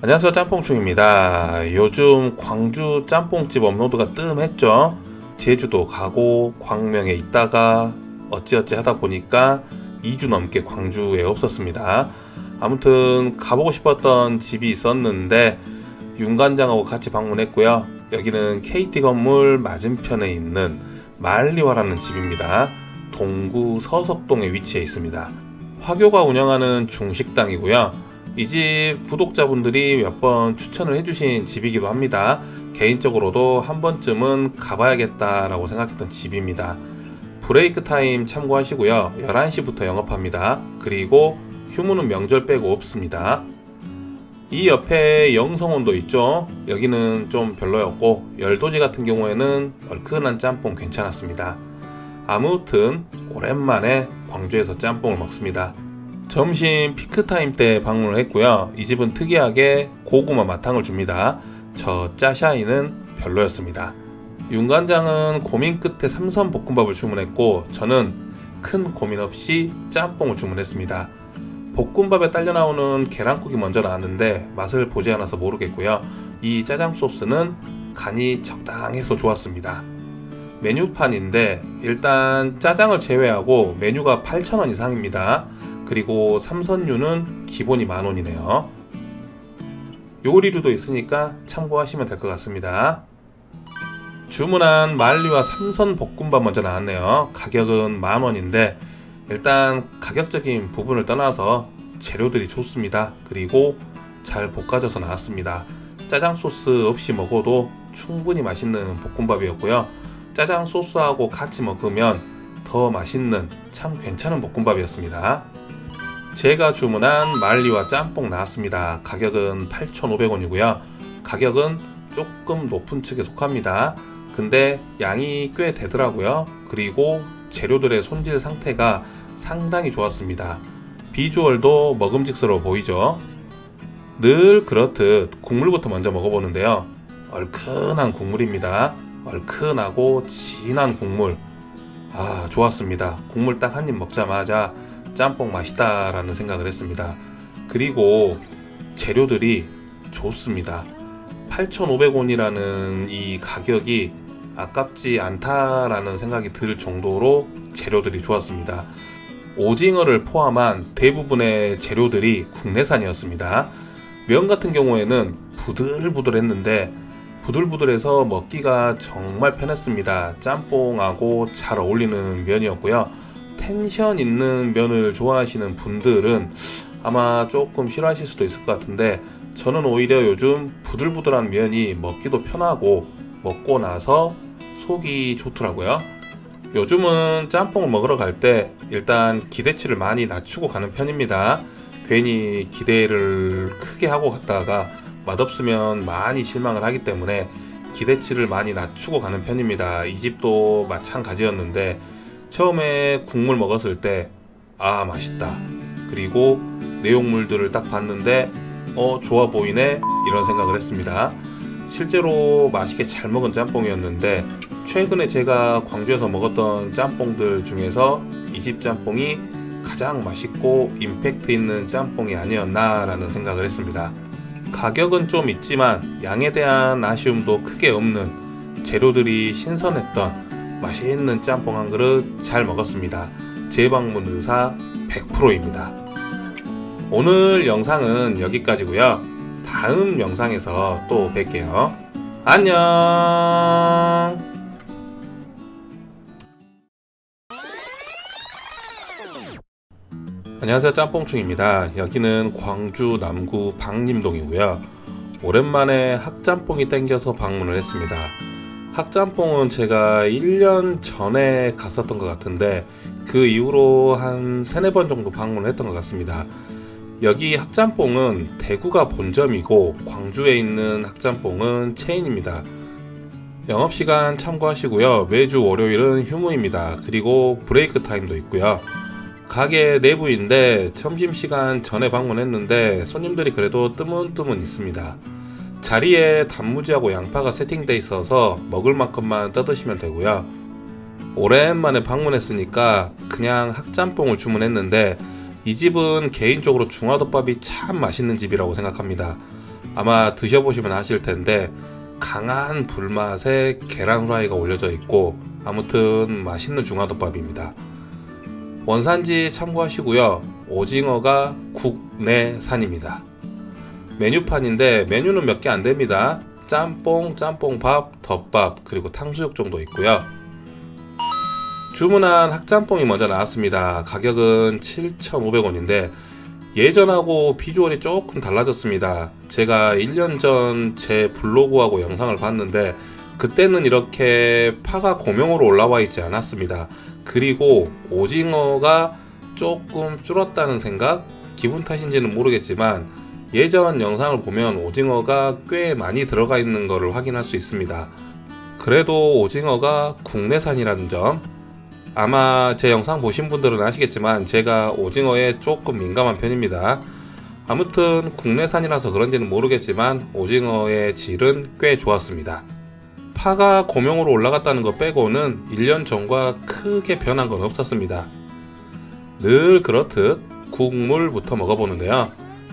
안녕하세요, 짬뽕충입니다. 요즘 광주 짬뽕집 업로드가 뜸했죠. 제주도 가고 광명에 있다가 어찌어찌 하다 보니까 2주 넘게 광주에 없었습니다. 아무튼 가보고 싶었던 집이 있었는데 윤관장하고 같이 방문했고요. 여기는 KT 건물 맞은편에 있는 말리화라는 집입니다. 동구 서석동에 위치해 있습니다. 화교가 운영하는 중식당이고요. 이 집 구독자분들이 몇 번 추천을 해주신 집이기도 합니다. 개인적으로도 한 번쯤은 가봐야겠다라고 생각했던 집입니다. 브레이크 타임 참고하시고요. 11시부터 영업합니다. 그리고 휴무는 명절 빼고 없습니다. 이 옆에 영성원도 있죠. 여기는 좀 별로였고 열도지 같은 경우에는 얼큰한 짬뽕 괜찮았습니다. 아무튼 오랜만에 광주에서 짬뽕을 먹습니다. 점심 피크타임 때 방문을 했고요. 이 집은 특이하게 고구마 마탕을 줍니다. 저 짜샤이는 별로였습니다. 윤관장은 고민 끝에 삼선 볶음밥을 주문했고 저는 큰 고민 없이 짬뽕을 주문했습니다. 볶음밥에 딸려 나오는 계란국이 먼저 나왔는데 맛을 보지 않아서 모르겠고요. 이 짜장 소스는 간이 적당해서 좋았습니다. 메뉴판인데 일단 짜장을 제외하고 메뉴가 8,000원 이상입니다. 그리고 삼선류는 기본이 10,000원이네요. 요리류도 있으니까 참고하시면 될 것 같습니다. 주문한 말리와 삼선 볶음밥 먼저 나왔네요. 가격은 10,000원인데 일단 가격적인 부분을 떠나서 재료들이 좋습니다. 그리고 잘 볶아져서 나왔습니다. 짜장 소스 없이 먹어도 충분히 맛있는 볶음밥이었고요. 짜장 소스하고 같이 먹으면 더 맛있는 참 괜찮은 볶음밥이었습니다. 제가 주문한 말리와 짬뽕 나왔습니다. 가격은 8,500원이고요. 가격은 조금 높은 측에 속합니다. 근데 양이 꽤 되더라고요. 그리고 재료들의 손질 상태가 상당히 좋았습니다. 비주얼도 먹음직스러워 보이죠. 늘 그렇듯 국물부터 먼저 먹어보는데요. 얼큰한 국물입니다. 얼큰하고 진한 국물. 좋았습니다. 국물 딱 한 입 먹자마자 짬뽕 맛있다 라는 생각을 했습니다. 그리고 재료들이 좋습니다. 8,500원이라는 이 가격이 아깝지 않다라는 생각이 들 정도로 재료들이 좋았습니다. 오징어를 포함한 대부분의 재료들이 국내산이었습니다. 면 같은 경우에는 부들부들했는데 부들부들해서 먹기가 정말 편했습니다. 짬뽕하고 잘 어울리는 면이었고요. 텐션 있는 면을 좋아하시는 분들은 아마 조금 싫어하실 수도 있을 것 같은데 저는 오히려 요즘 부들부들한 면이 먹기도 편하고 먹고 나서 속이 좋더라고요. 요즘은 짬뽕을 먹으러 갈 때 일단 기대치를 많이 낮추고 가는 편입니다. 괜히 기대를 크게 하고 갔다가 맛없으면 많이 실망을 하기 때문에 기대치를 많이 낮추고 가는 편입니다. 이 집도 마찬가지였는데 처음에 국물 먹었을 때 맛있다. 그리고 내용물들을 딱 봤는데 좋아 보이네 이런 생각을 했습니다. 실제로 맛있게 잘 먹은 짬뽕이었는데 최근에 제가 광주에서 먹었던 짬뽕들 중에서 이 집 짬뽕이 가장 맛있고 임팩트 있는 짬뽕이 아니었나 라는 생각을 했습니다. 가격은 좀 있지만 양에 대한 아쉬움도 크게 없는 재료들이 신선했던 맛있는 짬뽕 한 그릇 잘 먹었습니다. 재방문 의사 100%입니다. 오늘 영상은 여기까지고요. 다음 영상에서 또 뵐게요. 안녕. 안녕하세요, 짬뽕충입니다. 여기는 광주 남구 방림동이고요. 오랜만에 학짬뽕이 땡겨서 방문을 했습니다. 학짬뽕은 제가 1년 전에 갔었던 것 같은데 그 이후로 한 3-4번 정도 방문을 했던 것 같습니다. 여기 학짬뽕은 대구가 본점이고 광주에 있는 학짬뽕은 체인입니다. 영업시간 참고하시고요. 매주 월요일은 휴무입니다. 그리고 브레이크 타임도 있고요. 가게 내부인데 점심시간 전에 방문했는데 손님들이 그래도 뜨문뜨문 있습니다. 자리에 단무지하고 양파가 세팅되어 있어서 먹을 만큼만 떠드시면 되고요. 오랜만에 방문했으니까 그냥 학짬뽕을 주문했는데 이 집은 개인적으로 중화덮밥이 참 맛있는 집이라고 생각합니다. 아마 드셔보시면 아실 텐데 강한 불맛에 계란 후라이가 올려져 있고 아무튼 맛있는 중화덮밥입니다. 원산지 참고하시고요. 오징어가 국내산입니다. 메뉴판인데 메뉴는 몇 개 안 됩니다. 짬뽕, 짬뽕밥, 덮밥, 그리고 탕수육 정도 있고요. 주문한 학짬뽕이 먼저 나왔습니다. 가격은 7,500원인데 예전하고 비주얼이 조금 달라졌습니다. 제가 1년 전 제 블로그하고 영상을 봤는데 그때는 이렇게 파가 고명으로 올라와 있지 않았습니다. 그리고 오징어가 조금 줄었다는 생각? 기분 탓인지는 모르겠지만 예전 영상을 보면 오징어가 꽤 많이 들어가 있는 것을 확인할 수 있습니다. 그래도 오징어가 국내산이라는 점, 아마 제 영상 보신 분들은 아시겠지만 제가 오징어에 조금 민감한 편입니다. 아무튼 국내산이라서 그런지는 모르겠지만 오징어의 질은 꽤 좋았습니다. 파가 고명으로 올라갔다는 것 빼고는 1년 전과 크게 변한 건 없었습니다. 늘 그렇듯 국물부터 먹어보는데요.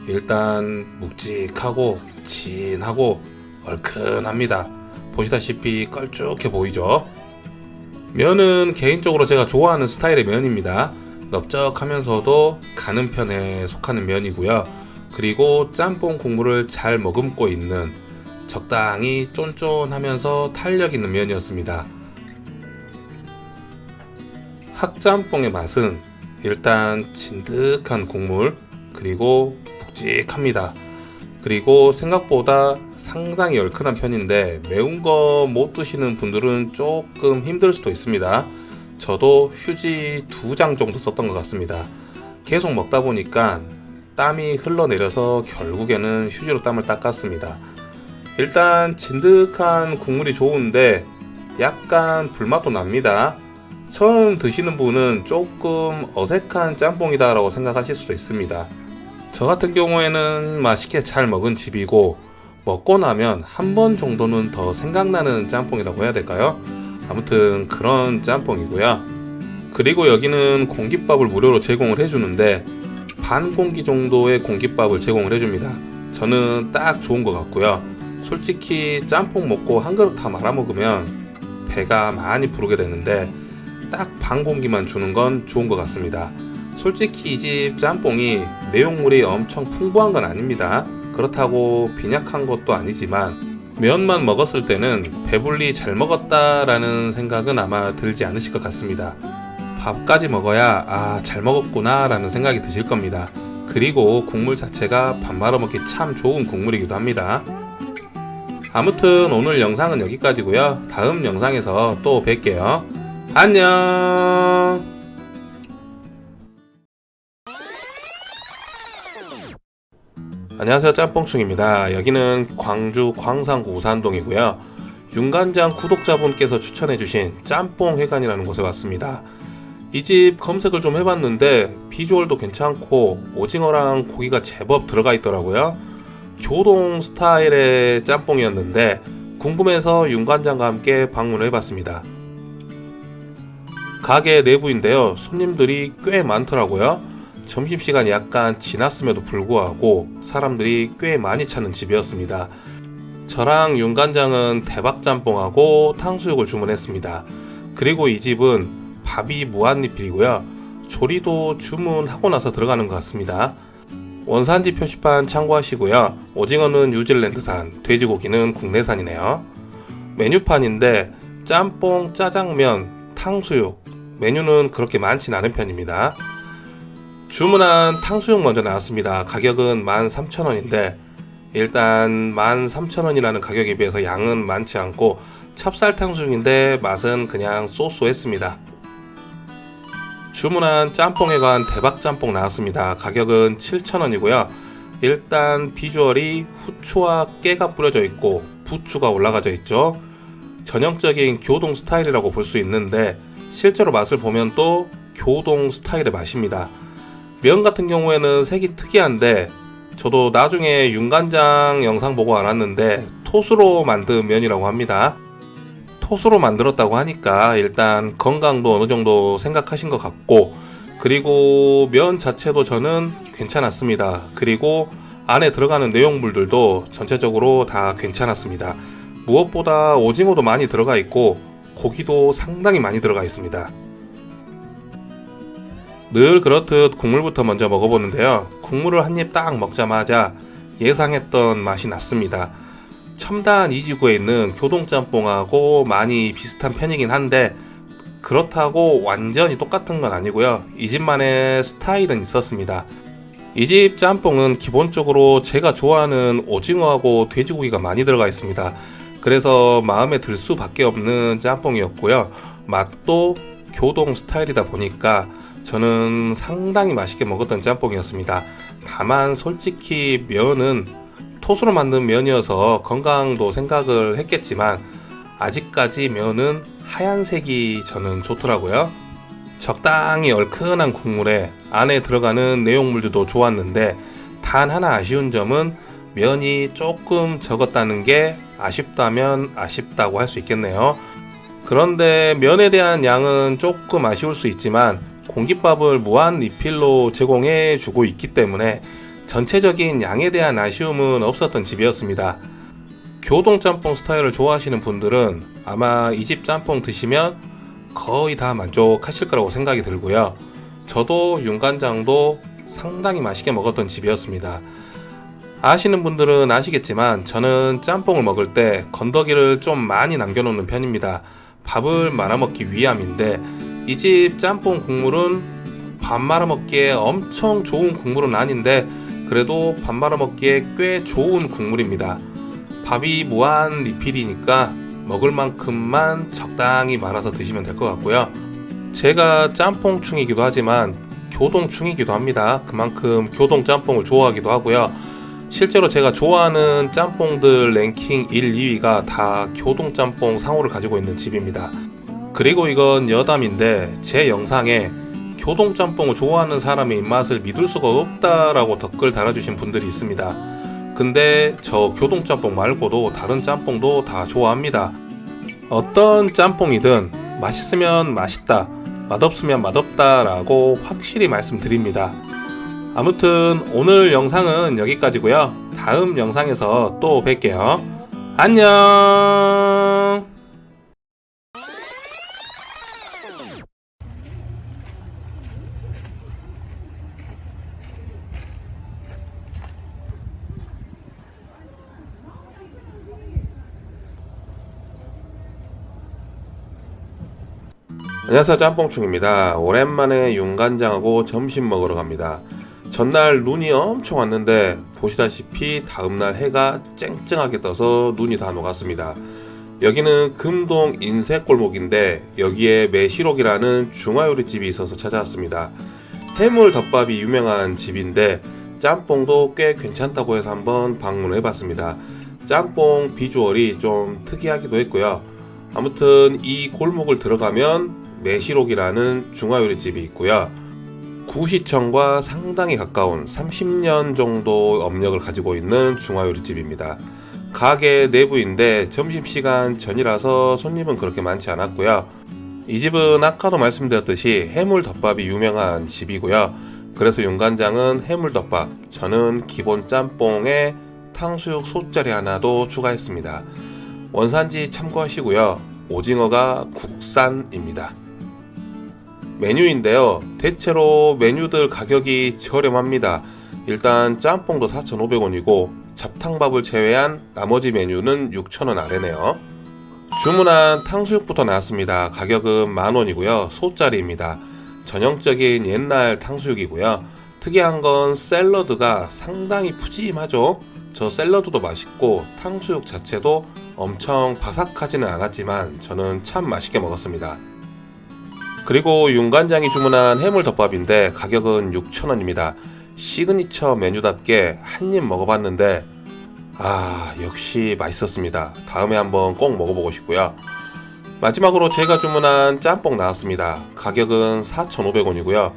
일단 묵직하고 진하고 얼큰합니다. 보시다시피 걸쭉해 보이죠? 면은 개인적으로 제가 좋아하는 스타일의 면입니다. 넓적하면서도 가는 편에 속하는 면이고요. 그리고 짬뽕 국물을 잘 머금고 있는 적당히 쫀쫀하면서 탄력 있는 면이었습니다. 학짬뽕의 맛은 일단 진득한 국물, 그리고 묵직합니다. 그리고 생각보다 상당히 얼큰한 편인데 매운 거 못 드시는 분들은 조금 힘들 수도 있습니다. 저도 휴지 2장 정도 썼던 것 같습니다. 계속 먹다 보니까 땀이 흘러내려서 결국에는 휴지로 땀을 닦았습니다. 일단 진득한 국물이 좋은데 약간 불맛도 납니다. 처음 드시는 분은 조금 어색한 짬뽕이다 라고 생각하실 수도 있습니다. 저 같은 경우에는 맛있게 잘 먹은 집이고 먹고 나면 한 번 정도는 더 생각나는 짬뽕이라고 해야 될까요? 아무튼 그런 짬뽕이고요. 그리고 여기는 공깃밥을 무료로 제공을 해주는데 반 공기 정도의 공깃밥을 제공을 해줍니다. 저는 딱 좋은 것 같고요. 솔직히 짬뽕 먹고 한 그릇 다 말아 먹으면 배가 많이 부르게 되는데 딱 반 공기만 주는 건 좋은 것 같습니다. 솔직히 이 집 짬뽕이 내용물이 엄청 풍부한 건 아닙니다. 그렇다고 빈약한 것도 아니지만 면만 먹었을 때는 배불리 잘 먹었다라는 생각은 아마 들지 않으실 것 같습니다. 밥까지 먹어야 잘 먹었구나 라는 생각이 드실 겁니다. 그리고 국물 자체가 밥 말아 먹기 참 좋은 국물이기도 합니다. 아무튼 오늘 영상은 여기까지고요. 다음 영상에서 또 뵐게요. 안녕. 안녕하세요, 짬뽕충입니다. 여기는 광주 광산구 우산동이고요. 윤간장 구독자분께서 추천해주신 짬뽕회관이라는 곳에 왔습니다. 이 집 검색을 좀 해봤는데 비주얼도 괜찮고 오징어랑 고기가 제법 들어가 있더라고요. 교동 스타일의 짬뽕이었는데 궁금해서 윤간장과 함께 방문을 해봤습니다. 가게 내부인데요, 손님들이 꽤 많더라고요. 점심시간이 약간 지났음에도 불구하고 사람들이 꽤 많이 찾는 집이었습니다. 저랑 윤간장은 대박짬뽕하고 탕수육을 주문했습니다. 그리고 이 집은 밥이 무한리필이고요. 조리도 주문하고 나서 들어가는 것 같습니다. 원산지 표시판 참고하시고요. 오징어는 뉴질랜드산, 돼지고기는 국내산이네요. 메뉴판인데 짬뽕, 짜장면, 탕수육, 메뉴는 그렇게 많진 않은 편입니다. 주문한 탕수육 먼저 나왔습니다. 가격은 13,000원인데 일단 13,000원이라는 가격에 비해서 양은 많지 않고 찹쌀 탕수육인데 맛은 그냥 쏘쏘했습니다. 주문한 짬뽕회관 대박짬뽕 나왔습니다. 가격은 7,000원이고요. 일단 비주얼이 후추와 깨가 뿌려져 있고 부추가 올라가져 있죠. 전형적인 교동 스타일이라고 볼 수 있는데 실제로 맛을 보면 또 교동 스타일의 맛입니다. 면 같은 경우에는 색이 특이한데 저도 나중에 윤간장 영상 보고 알았는데 톳으로 만든 면이라고 합니다. 톳으로 만들었다고 하니까 일단 건강도 어느 정도 생각하신 것 같고, 그리고 면 자체도 저는 괜찮았습니다. 그리고 안에 들어가는 내용물들도 전체적으로 다 괜찮았습니다. 무엇보다 오징어도 많이 들어가 있고 고기도 상당히 많이 들어가 있습니다. 늘 그렇듯 국물부터 먼저 먹어보는데요. 국물을 한 입 딱 먹자마자 예상했던 맛이 났습니다. 첨단 이지구에 있는 교동짬뽕하고 많이 비슷한 편이긴 한데 그렇다고 완전히 똑같은 건 아니고요. 이 집만의 스타일은 있었습니다. 이 집 짬뽕은 기본적으로 제가 좋아하는 오징어하고 돼지고기가 많이 들어가 있습니다. 그래서 마음에 들 수밖에 없는 짬뽕이었고요. 맛도 교동 스타일이다 보니까 저는 상당히 맛있게 먹었던 짬뽕이었습니다. 다만 솔직히 면은 톳으로 만든 면이어서 건강도 생각을 했겠지만 아직까지 면은 하얀색이 저는 좋더라고요. 적당히 얼큰한 국물에 안에 들어가는 내용물들도 좋았는데 단 하나 아쉬운 점은 면이 조금 적었다는 게 아쉽다면 아쉽다고 할 수 있겠네요. 그런데 면에 대한 양은 조금 아쉬울 수 있지만 공깃밥을 무한 리필로 제공해 주고 있기 때문에 전체적인 양에 대한 아쉬움은 없었던 집이었습니다. 교동짬뽕 스타일을 좋아하시는 분들은 아마 이 집 짬뽕 드시면 거의 다 만족하실 거라고 생각이 들고요. 저도 윤간장도 상당히 맛있게 먹었던 집이었습니다. 아시는 분들은 아시겠지만 저는 짬뽕을 먹을 때 건더기를 좀 많이 남겨놓는 편입니다. 밥을 말아먹기 위함인데 이 집 짬뽕 국물은 밥 말아먹기에 엄청 좋은 국물은 아닌데 그래도 밥 말아먹기에 꽤 좋은 국물입니다. 밥이 무한 리필이니까 먹을 만큼만 적당히 말아서 드시면 될 것 같고요. 제가 짬뽕충이기도 하지만 교동충이기도 합니다. 그만큼 교동 짬뽕을 좋아하기도 하고요. 실제로 제가 좋아하는 짬뽕들 랭킹 1, 2위가 다 교동 짬뽕 상호를 가지고 있는 집입니다. 그리고 이건 여담인데 제 영상에 교동 짬뽕을 좋아하는 사람의 입맛을 믿을 수가 없다라고 댓글 달아주신 분들이 있습니다. 근데 저 교동 짬뽕 말고도 다른 짬뽕도 다 좋아합니다. 어떤 짬뽕이든 맛있으면 맛있다, 맛없으면 맛없다 라고 확실히 말씀드립니다. 아무튼 오늘 영상은 여기까지고요. 다음 영상에서 또 뵐게요. 안녕. 안녕하세요, 짬뽕충입니다. 오랜만에 윤간장하고 점심 먹으러 갑니다. 전날 눈이 엄청 왔는데 보시다시피 다음날 해가 쨍쨍하게 떠서 눈이 다 녹았습니다. 여기는 금동 인쇄골목인데 여기에 매시록이라는 중화요리집이 있어서 찾아왔습니다. 해물덮밥이 유명한 집인데 짬뽕도 꽤 괜찮다고 해서 한번 방문을 해봤습니다. 짬뽕 비주얼이 좀 특이하기도 했고요. 아무튼 이 골목을 들어가면 매시록이라는 중화요리집이 있고요. 구시청과 상당히 가까운 30년 정도 업력을 가지고 있는 중화요리집입니다. 가게 내부인데 점심시간 전이라서 손님은 그렇게 많지 않았고요. 이 집은 아까도 말씀드렸듯이 해물덮밥이 유명한 집이고요. 그래서 윤간장은 해물덮밥, 저는 기본 짬뽕에 탕수육 소짜리 하나도 추가했습니다. 원산지 참고하시고요. 오징어가 국산입니다. 메뉴인데요. 대체로 메뉴들 가격이 저렴합니다. 일단 짬뽕도 4,500원이고 잡탕밥을 제외한 나머지 메뉴는 6,000원 아래네요. 주문한 탕수육부터 나왔습니다. 가격은 10,000원이고요. 소짜리입니다. 전형적인 옛날 탕수육이고요. 특이한 건 샐러드가 상당히 푸짐하죠. 저 샐러드도 맛있고 탕수육 자체도 엄청 바삭하지는 않았지만 저는 참 맛있게 먹었습니다. 그리고 윤간장이 주문한 해물덮밥인데 가격은 6,000원입니다. 시그니처 메뉴답게 한 입 먹어봤는데 역시 맛있었습니다. 다음에 한번 꼭 먹어보고 싶고요. 마지막으로 제가 주문한 짬뽕 나왔습니다. 가격은 4,500원이고요.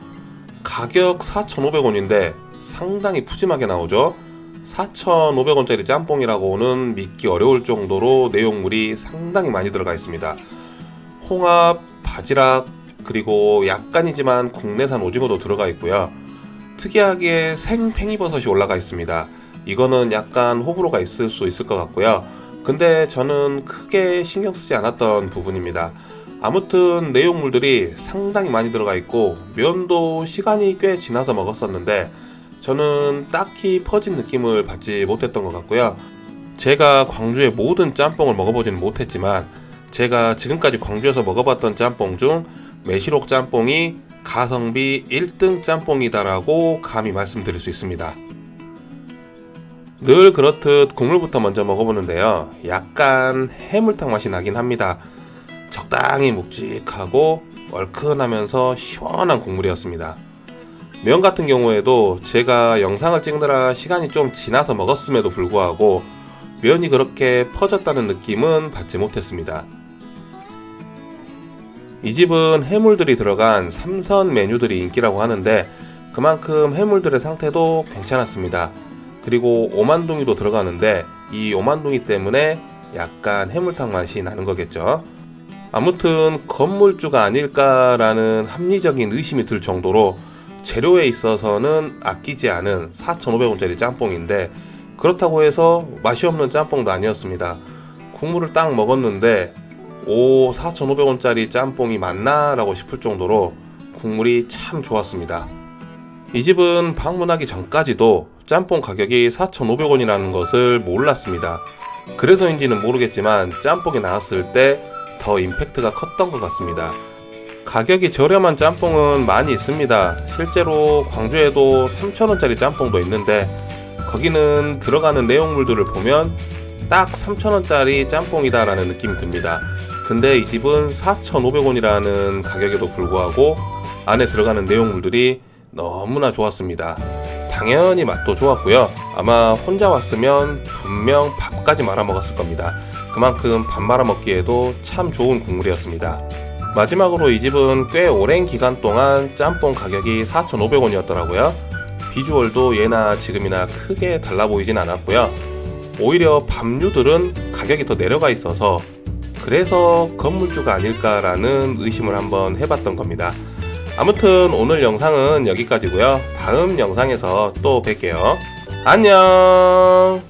가격 4,500원인데 상당히 푸짐하게 나오죠. 4,500원짜리 짬뽕이라고는 믿기 어려울 정도로 내용물이 상당히 많이 들어가 있습니다. 홍합, 바지락, 그리고 약간이지만 국내산 오징어도 들어가 있고요. 특이하게 생팽이버섯이 올라가 있습니다. 이거는 약간 호불호가 있을 수 있을 것 같고요. 근데 저는 크게 신경 쓰지 않았던 부분입니다. 아무튼 내용물들이 상당히 많이 들어가 있고 면도 시간이 꽤 지나서 먹었었는데 저는 딱히 퍼진 느낌을 받지 못했던 것 같고요. 제가 광주의 모든 짬뽕을 먹어보지는 못했지만 제가 지금까지 광주에서 먹어봤던 짬뽕 중 매시록 짬뽕이 가성비 1등 짬뽕이다라고 감히 말씀드릴 수 있습니다. 늘 그렇듯 국물부터 먼저 먹어보는데요. 약간 해물탕 맛이 나긴 합니다. 적당히 묵직하고 얼큰하면서 시원한 국물이었습니다. 면 같은 경우에도 제가 영상을 찍느라 시간이 좀 지나서 먹었음에도 불구하고 면이 그렇게 퍼졌다는 느낌은 받지 못했습니다. 이 집은 해물들이 들어간 3선 메뉴들이 인기라고 하는데 그만큼 해물들의 상태도 괜찮았습니다. 그리고 오만둥이도 들어가는데 이 오만둥이 때문에 약간 해물탕 맛이 나는 거겠죠. 아무튼 건물주가 아닐까라는 합리적인 의심이 들 정도로 재료에 있어서는 아끼지 않은 4,500원짜리 짬뽕인데 그렇다고 해서 맛이 없는 짬뽕도 아니었습니다. 국물을 딱 먹었는데 4,500원짜리 짬뽕이 맞나? 라고 싶을 정도로 국물이 참 좋았습니다. 이 집은 방문하기 전까지도 짬뽕 가격이 4,500원이라는 것을 몰랐습니다. 그래서인지는 모르겠지만 짬뽕이 나왔을 때 더 임팩트가 컸던 것 같습니다. 가격이 저렴한 짬뽕은 많이 있습니다. 실제로 광주에도 3,000원짜리 짬뽕도 있는데 거기는 들어가는 내용물들을 보면 딱 3,000원짜리 짬뽕이다 라는 느낌이 듭니다. 근데 이 집은 4,500원이라는 가격에도 불구하고 안에 들어가는 내용물들이 너무나 좋았습니다. 당연히 맛도 좋았고요. 아마 혼자 왔으면 분명 밥까지 말아 먹었을 겁니다. 그만큼 밥 말아 먹기에도 참 좋은 국물이었습니다. 마지막으로 이 집은 꽤 오랜 기간 동안 짬뽕 가격이 4,500원이었더라고요. 비주얼도 예나 지금이나 크게 달라 보이진 않았고요. 오히려 밥류들은 가격이 더 내려가 있어서 그래서 건물주가 아닐까라는 의심을 한번 해봤던 겁니다. 아무튼 오늘 영상은 여기까지고요. 다음 영상에서 또 뵐게요. 안녕.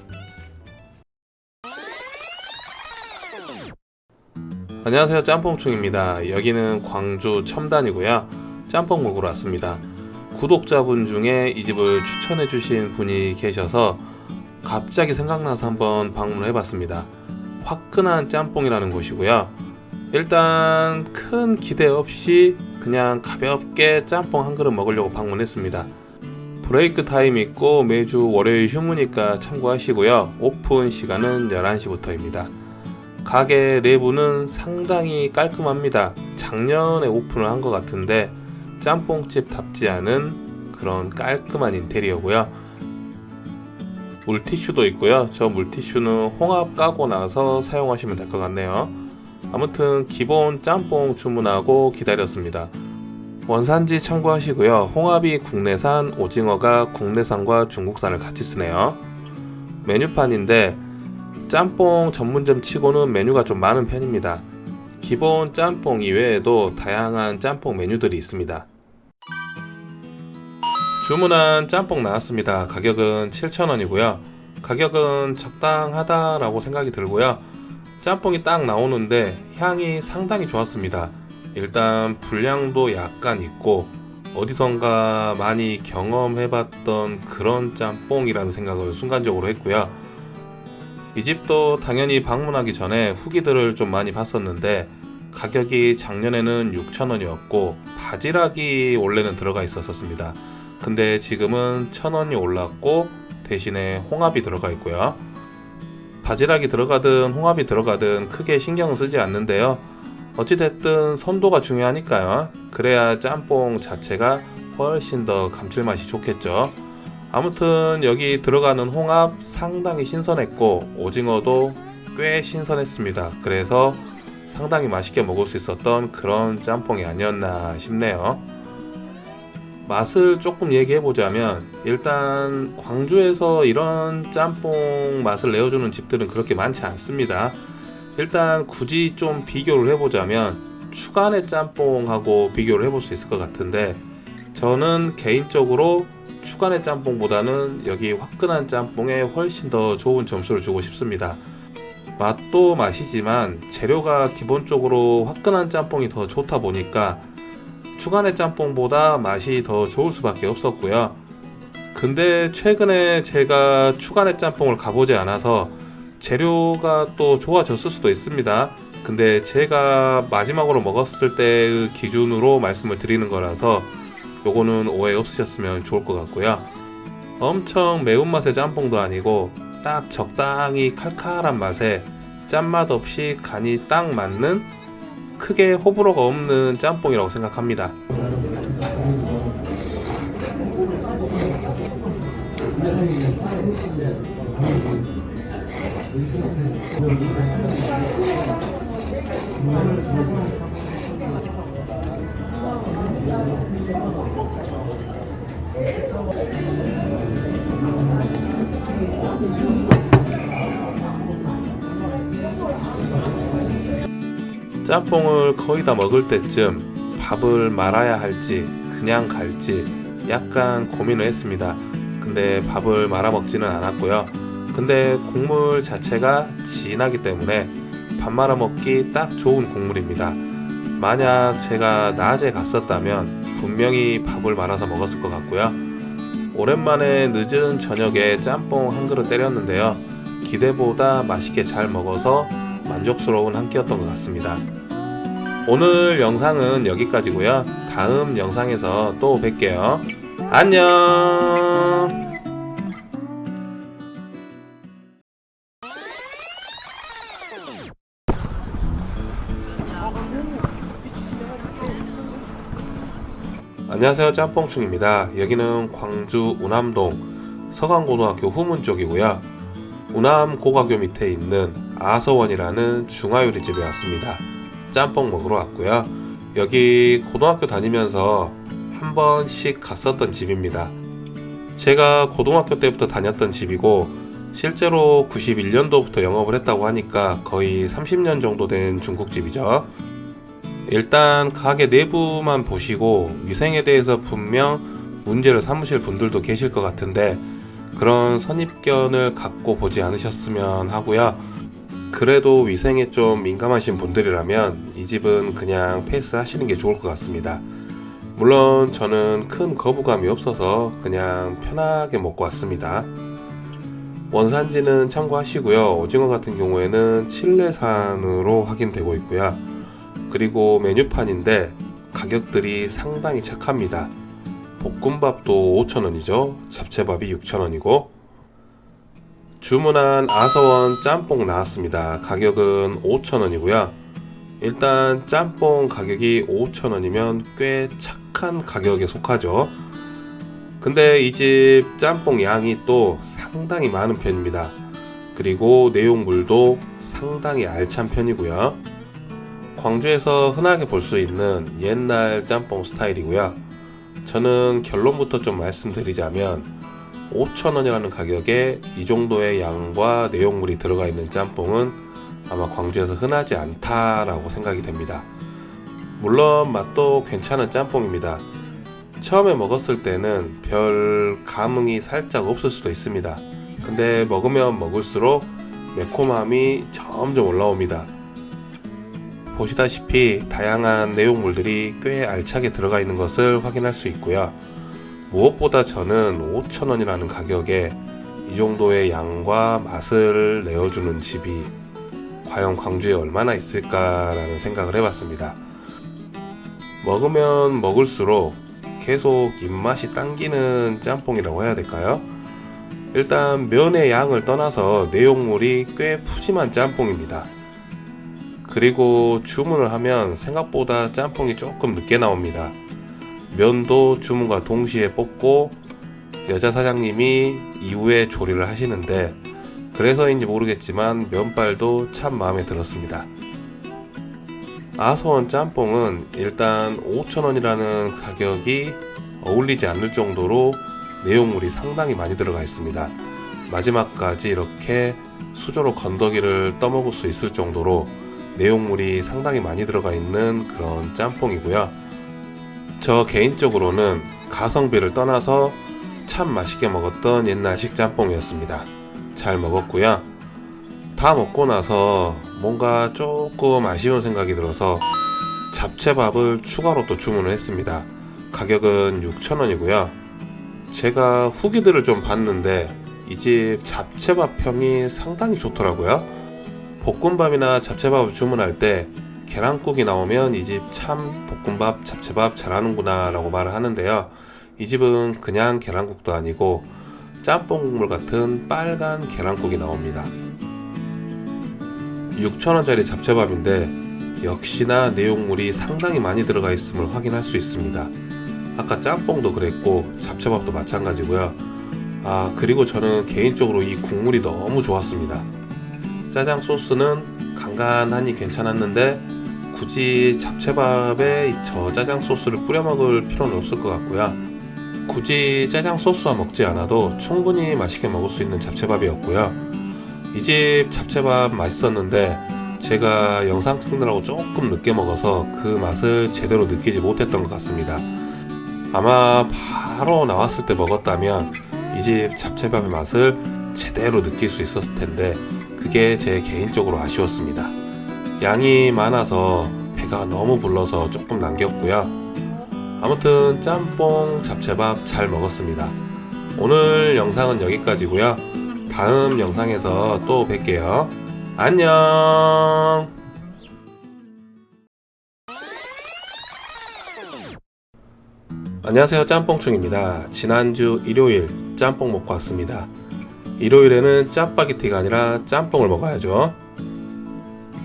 안녕하세요, 짬뽕충입니다. 여기는 광주 첨단이고요. 짬뽕 먹으러 왔습니다. 구독자분 중에 이 집을 추천해 주신 분이 계셔서 갑자기 생각나서 한번 방문을 해봤습니다. 화끈한 짬뽕이라는 곳이고요. 일단 큰 기대 없이 그냥 가볍게 짬뽕 한 그릇 먹으려고 방문했습니다. 브레이크 타임 있고 매주 월요일 휴무니까 참고하시고요. 오픈 시간은 11시부터입니다. 가게 내부는 상당히 깔끔합니다. 작년에 오픈을 한 것 같은데 짬뽕집답지 않은 그런 깔끔한 인테리어고요. 물티슈도 있고요. 저 물티슈는 홍합 까고 나서 사용하시면 될 것 같네요. 아무튼 기본 짬뽕 주문하고 기다렸습니다. 원산지 참고하시고요. 홍합이 국내산, 오징어가 국내산과 중국산을 같이 쓰네요. 메뉴판인데 짬뽕 전문점 치고는 메뉴가 좀 많은 편입니다. 기본 짬뽕 이외에도 다양한 짬뽕 메뉴들이 있습니다. 주문한 짬뽕 나왔습니다. 가격은 7,000원이고요. 가격은 적당하다라고 생각이 들고요. 짬뽕이 딱 나오는데 향이 상당히 좋았습니다. 일단 분량도 약간 있고 어디선가 많이 경험해봤던 그런 짬뽕이라는 생각을 순간적으로 했고요. 이 집도 당연히 방문하기 전에 후기들을 좀 많이 봤었는데 가격이 작년에는 6,000원이었고 바지락이 원래는 들어가 있었습니다. 근데 지금은 1,000원이 올랐고 대신에 홍합이 들어가 있고요. 바지락이 들어가든 홍합이 들어가든 크게 신경 쓰지 않는데요. 어찌됐든 선도가 중요하니까요. 그래야 짬뽕 자체가 훨씬 더 감칠맛이 좋겠죠. 아무튼 여기 들어가는 홍합 상당히 신선했고 오징어도 꽤 신선했습니다. 그래서 상당히 맛있게 먹을 수 있었던 그런 짬뽕이 아니었나 싶네요. 맛을 조금 얘기해보자면 일단 광주에서 이런 짬뽕 맛을 내어주는 집들은 그렇게 많지 않습니다. 일단 굳이 좀 비교를 해보자면 추간의 짬뽕하고 비교를 해볼 수 있을 것 같은데, 저는 개인적으로 추간의 짬뽕보다는 여기 화끈한 짬뽕에 훨씬 더 좋은 점수를 주고 싶습니다. 맛도 맛이지만 재료가 기본적으로 화끈한 짬뽕이 더 좋다 보니까 추간의 짬뽕보다 맛이 더 좋을 수밖에 없었고요. 근데 최근에 제가 추간의 짬뽕을 가보지 않아서 재료가 또 좋아졌을 수도 있습니다. 근데 제가 마지막으로 먹었을 때의 기준으로 말씀을 드리는 거라서 요거는 오해 없으셨으면 좋을 것 같고요. 엄청 매운맛의 짬뽕도 아니고 딱 적당히 칼칼한 맛에 짠맛 없이 간이 딱 맞는, 크게 호불호가 없는 짬뽕이라고 생각합니다. 짬뽕을 거의 다 먹을 때쯤 밥을 말아야 할지 그냥 갈지 약간 고민을 했습니다. 근데 밥을 말아 먹지는 않았고요. 근데 국물 자체가 진하기 때문에 밥 말아 먹기 딱 좋은 국물입니다. 만약 제가 낮에 갔었다면 분명히 밥을 말아서 먹었을 것 같고요. 오랜만에 늦은 저녁에 짬뽕 한 그릇 때렸는데요. 기대보다 맛있게 잘 먹어서 만족스러운 한 끼였던 것 같습니다. 오늘 영상은 여기까지고요. 다음 영상에서 또 뵐게요. 안녕. 안녕하세요, 짬뽕충입니다. 여기는 광주 운암동 서강고등학교 후문 쪽이고요. 운암고가교 밑에 있는 아서원이라는 중화요리집에 왔습니다. 짬뽕 먹으러 왔고요. 여기 고등학교 다니면서 한 번씩 갔었던 집입니다. 제가 고등학교 때부터 다녔던 집이고 실제로 91년도부터 영업을 했다고 하니까 거의 30년 정도 된 중국집이죠. 일단 가게 내부만 보시고 위생에 대해서 분명 문제를 삼으실 분들도 계실 것 같은데 그런 선입견을 갖고 보지 않으셨으면 하고요. 그래도 위생에 좀 민감하신 분들이라면 이 집은 그냥 패스하시는 게 좋을 것 같습니다. 물론 저는 큰 거부감이 없어서 그냥 편하게 먹고 왔습니다. 원산지는 참고하시고요. 오징어 같은 경우에는 칠레산으로 확인되고 있고요. 그리고 메뉴판인데 가격들이 상당히 착합니다. 볶음밥도 5,000원이죠. 잡채밥이 6,000원이고 주문한 아서원 짬뽕 나왔습니다. 가격은 5,000원이고요. 일단 짬뽕 가격이 5,000원이면 꽤 착한 가격에 속하죠. 근데 이 집 짬뽕 양이 또 상당히 많은 편입니다. 그리고 내용물도 상당히 알찬 편이고요. 광주에서 흔하게 볼 수 있는 옛날 짬뽕 스타일이고요. 저는 결론부터 좀 말씀드리자면 5,000원이라는 가격에 이 정도의 양과 내용물이 들어가 있는 짬뽕은 아마 광주에서 흔하지 않다라고 생각이 됩니다. 물론 맛도 괜찮은 짬뽕입니다. 처음에 먹었을 때는 별 감흥이 살짝 없을 수도 있습니다. 근데 먹으면 먹을수록 매콤함이 점점 올라옵니다. 보시다시피 다양한 내용물들이 꽤 알차게 들어가 있는 것을 확인할 수 있고요. 무엇보다 저는 5,000원이라는 가격에 이 정도의 양과 맛을 내어주는 집이 과연 광주에 얼마나 있을까라는 생각을 해봤습니다. 먹으면 먹을수록 계속 입맛이 당기는 짬뽕이라고 해야 될까요? 일단 면의 양을 떠나서 내용물이 꽤 푸짐한 짬뽕입니다. 그리고 주문을 하면 생각보다 짬뽕이 조금 늦게 나옵니다. 면도 주문과 동시에 뽑고 여자 사장님이 이후에 조리를 하시는데 그래서인지 모르겠지만 면발도 참 마음에 들었습니다. 아서원 짬뽕은 일단 5,000원이라는 가격이 어울리지 않을 정도로 내용물이 상당히 많이 들어가 있습니다. 마지막까지 이렇게 수저로 건더기를 떠먹을 수 있을 정도로 내용물이 상당히 많이 들어가 있는 그런 짬뽕이고요. 저 개인적으로는 가성비를 떠나서 참 맛있게 먹었던 옛날식 짬뽕이었습니다. 잘 먹었고요. 다 먹고 나서 뭔가 조금 아쉬운 생각이 들어서 잡채밥을 추가로 또 주문을 했습니다. 가격은 6,000원이고요. 제가 후기들을 좀 봤는데 이 집 잡채밥 평이 상당히 좋더라고요. 볶음밥이나 잡채밥을 주문할 때 계란국이 나오면 이 집 참 볶음밥, 잡채밥 잘하는구나 라고 말을 하는데요. 이 집은 그냥 계란국도 아니고 짬뽕 국물 같은 빨간 계란국이 나옵니다. 6,000원짜리 잡채밥인데 역시나 내용물이 상당히 많이 들어가 있음을 확인할 수 있습니다. 아까 짬뽕도 그랬고 잡채밥도 마찬가지고요. 그리고 저는 개인적으로 이 국물이 너무 좋았습니다. 짜장 소스는 간간하니 괜찮았는데 굳이 잡채밥에 저 짜장 소스를 뿌려 먹을 필요는 없을 것 같고요. 굳이 짜장 소스와 먹지 않아도 충분히 맛있게 먹을 수 있는 잡채밥이었고요. 이 집 잡채밥 맛있었는데 제가 영상 찍느라고 조금 늦게 먹어서 그 맛을 제대로 느끼지 못했던 것 같습니다. 아마 바로 나왔을 때 먹었다면 이 집 잡채밥의 맛을 제대로 느낄 수 있었을 텐데 그게 제 개인적으로 아쉬웠습니다. 양이 많아서 배가 너무 불러서 조금 남겼고요. 아무튼 짬뽕 잡채밥 잘 먹었습니다. 오늘 영상은 여기까지고요. 다음 영상에서 또 뵐게요. 안녕. 안녕하세요, 짬뽕충입니다. 지난주 일요일 짬뽕 먹고 왔습니다. 일요일에는 짜파게티가 아니라 짬뽕을 먹어야죠.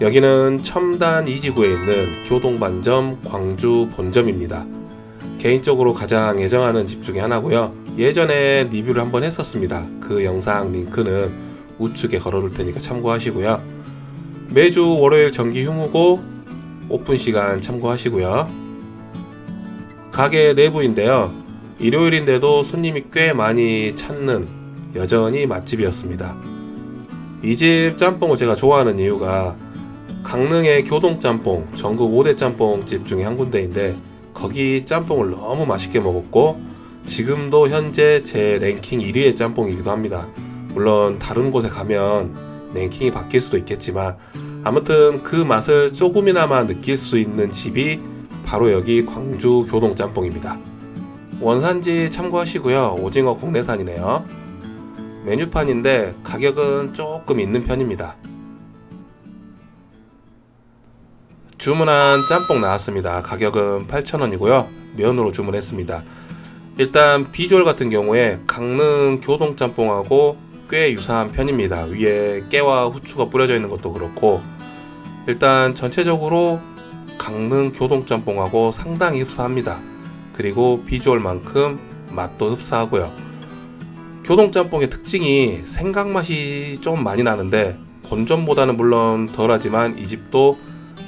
여기는 첨단 이지구에 있는 교동반점 광주 본점입니다. 개인적으로 가장 애정하는 집 중에 하나고요. 예전에 리뷰를 한번 했었습니다. 그 영상 링크는 우측에 걸어둘 테니까 참고하시고요. 매주 월요일 정기 휴무고 오픈 시간 참고하시고요. 가게 내부인데요. 일요일인데도 손님이 꽤 많이 찾는 여전히 맛집이었습니다. 이 집 짬뽕을 제가 좋아하는 이유가 강릉의 교동짬뽕, 전국 5대 짬뽕집 중에 한 군데인데 거기 짬뽕을 너무 맛있게 먹었고 지금도 현재 제 랭킹 1위의 짬뽕이기도 합니다. 물론 다른 곳에 가면 랭킹이 바뀔 수도 있겠지만 아무튼 그 맛을 조금이나마 느낄 수 있는 집이 바로 여기 광주 교동짬뽕입니다. 원산지 참고하시고요. 오징어 국내산이네요. 메뉴판인데 가격은 조금 있는 편입니다. 주문한 짬뽕 나왔습니다. 가격은 8,000원이고요. 면으로 주문했습니다. 일단 비주얼 같은 경우에 강릉 교동짬뽕하고 꽤 유사한 편입니다. 위에 깨와 후추가 뿌려져 있는 것도 그렇고 일단 전체적으로 강릉 교동짬뽕하고 상당히 흡사합니다. 그리고 비주얼만큼 맛도 흡사하고요. 교동짬뽕의 특징이 생강맛이 좀 많이 나는데 본점보다는 물론 덜하지만 이 집도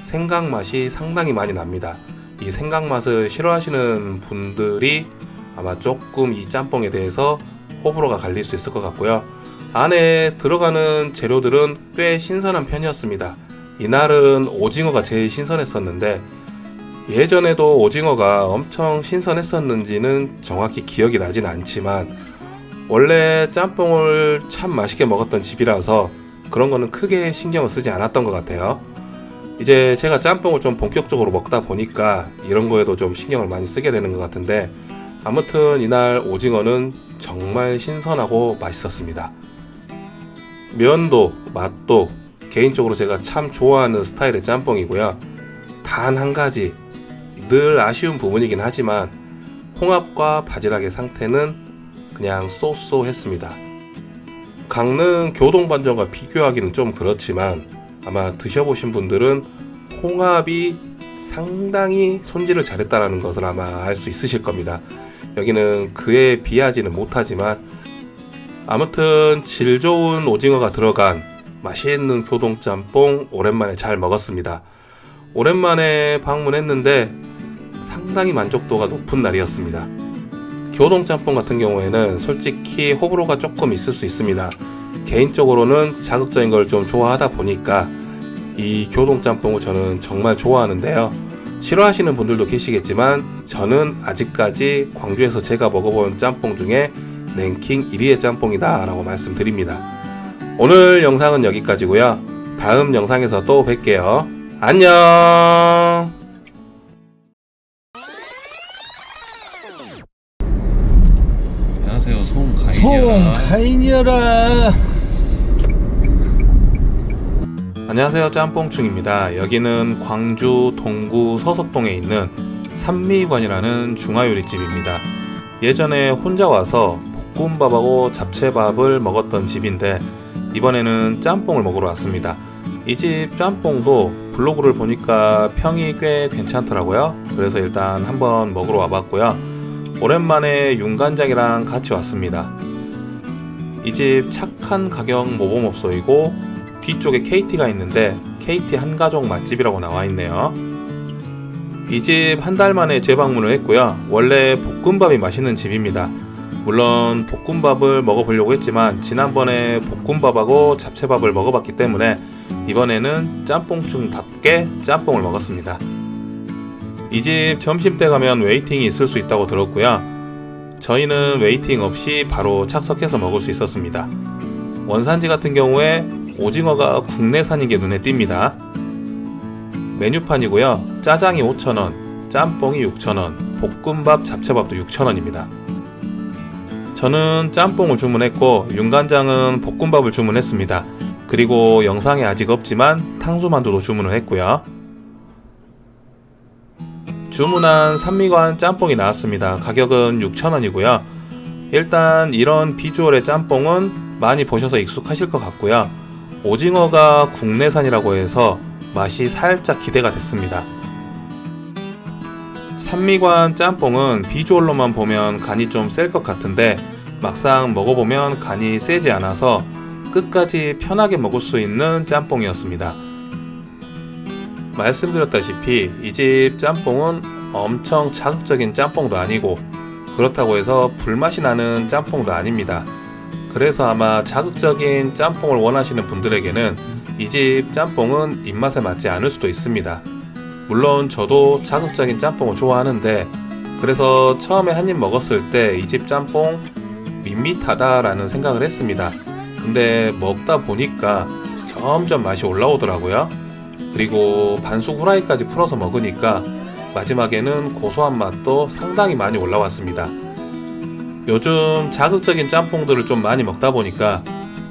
생강맛이 상당히 많이 납니다. 이 생강맛을 싫어하시는 분들이 아마 조금 이 짬뽕에 대해서 호불호가 갈릴 수 있을 것 같고요. 안에 들어가는 재료들은 꽤 신선한 편이었습니다. 이날은 오징어가 제일 신선했었는데 예전에도 오징어가 엄청 신선했었는지는 정확히 기억이 나진 않지만 원래 짬뽕을 참 맛있게 먹었던 집이라서 그런 거는 크게 신경을 쓰지 않았던 것 같아요. 이제 제가 짬뽕을 좀 본격적으로 먹다 보니까 이런 거에도 좀 신경을 많이 쓰게 되는 것 같은데 아무튼 이날 오징어는 정말 신선하고 맛있었습니다. 면도 맛도 개인적으로 제가 참 좋아하는 스타일의 짬뽕이고요. 단 한 가지 늘 아쉬운 부분이긴 하지만 홍합과 바지락의 상태는 그냥 쏘쏘했습니다. 강릉 교동반점과 비교하기는 좀 그렇지만 아마 드셔보신 분들은 홍합이 상당히 손질을 잘했다는 것을 아마 알 수 있으실 겁니다. 여기는 그에 비하지는 못하지만 아무튼 질 좋은 오징어가 들어간 맛있는 교동짬뽕 오랜만에 잘 먹었습니다. 오랜만에 방문했는데 상당히 만족도가 높은 날이었습니다. 교동짬뽕 같은 경우에는 솔직히 호불호가 조금 있을 수 있습니다. 개인적으로는 자극적인 걸 좀 좋아하다 보니까 이 교동짬뽕을 저는 정말 좋아하는데요. 싫어하시는 분들도 계시겠지만 저는 아직까지 광주에서 제가 먹어본 짬뽕 중에 랭킹 1위의 짬뽕이다 라고 말씀드립니다. 오늘 영상은 여기까지고요. 다음 영상에서 또 뵐게요. 안녕. 안녕하세요. 송가인이여라. 안녕하세요. 짬뽕충입니다. 여기는 광주 동구 서석동에 있는 산미관이라는 중화요리집입니다. 예전에 혼자 와서 볶음밥하고 잡채밥을 먹었던 집인데 이번에는 짬뽕을 먹으러 왔습니다. 이 집 짬뽕도 블로그를 보니까 평이 꽤 괜찮더라고요. 그래서 일단 한번 먹으러 와봤고요. 오랜만에 윤간장이랑 같이 왔습니다. 이 집 착한 가격 모범업소이고 뒤쪽에 KT가 있는데 KT 한가족 맛집이라고 나와 있네요. 이 집 한 달 만에 재방문을 했고요. 원래 볶음밥이 맛있는 집입니다. 물론 볶음밥을 먹어보려고 했지만 지난번에 볶음밥하고 잡채밥을 먹어봤기 때문에 이번에는 짬뽕충답게 짬뽕을 먹었습니다. 이 집 점심때 가면 웨이팅이 있을 수 있다고 들었고요. 저희는 웨이팅 없이 바로 착석해서 먹을 수 있었습니다. 원산지 같은 경우에 오징어가 국내산인 게 눈에 띕니다. 메뉴판이고요. 짜장이 5,000원, 짬뽕이 6,000원, 볶음밥, 잡채밥도 6,000원입니다. 저는 짬뽕을 주문했고 윤간장은 볶음밥을 주문했습니다. 그리고 영상에 아직 없지만 탕수만두도 주문을 했고요. 주문한 산미관 짬뽕이 나왔습니다. 가격은 6,000원이고요. 일단 이런 비주얼의 짬뽕은 많이 보셔서 익숙하실 것 같고요. 오징어가 국내산이라고 해서 맛이 살짝 기대가 됐습니다. 산미관 짬뽕은 비주얼로만 보면 간이 좀 셀 것 같은데 막상 먹어보면 간이 세지 않아서 끝까지 편하게 먹을 수 있는 짬뽕이었습니다. 말씀드렸다시피 이 집 짬뽕은 엄청 자극적인 짬뽕도 아니고 그렇다고 해서 불맛이 나는 짬뽕도 아닙니다. 그래서 아마 자극적인 짬뽕을 원하시는 분들에게는 이 집 짬뽕은 입맛에 맞지 않을 수도 있습니다. 물론 저도 자극적인 짬뽕을 좋아하는데 그래서 처음에 한 입 먹었을 때 이 집 짬뽕 밋밋하다 라는 생각을 했습니다. 근데 먹다 보니까 점점 맛이 올라오더라고요. 그리고 반숙 후라이까지 풀어서 먹으니까 마지막에는 고소한 맛도 상당히 많이 올라왔습니다. 요즘 자극적인 짬뽕들을 좀 많이 먹다 보니까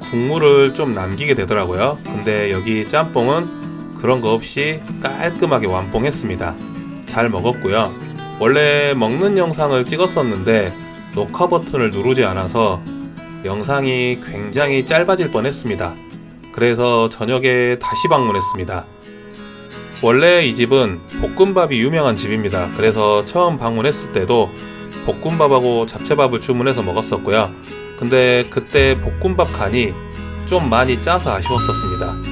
국물을 좀 남기게 되더라고요. 근데 여기 짬뽕은 그런 거 없이 깔끔하게 완뽕했습니다. 잘 먹었고요. 원래 먹는 영상을 찍었었는데 녹화 버튼을 누르지 않아서 영상이 굉장히 짧아질 뻔했습니다. 그래서 저녁에 다시 방문했습니다. 원래 이 집은 볶음밥이 유명한 집입니다. 그래서 처음 방문했을 때도 볶음밥하고 잡채밥을 주문해서 먹었었고요. 근데 그때 볶음밥 간이 좀 많이 짜서 아쉬웠었습니다.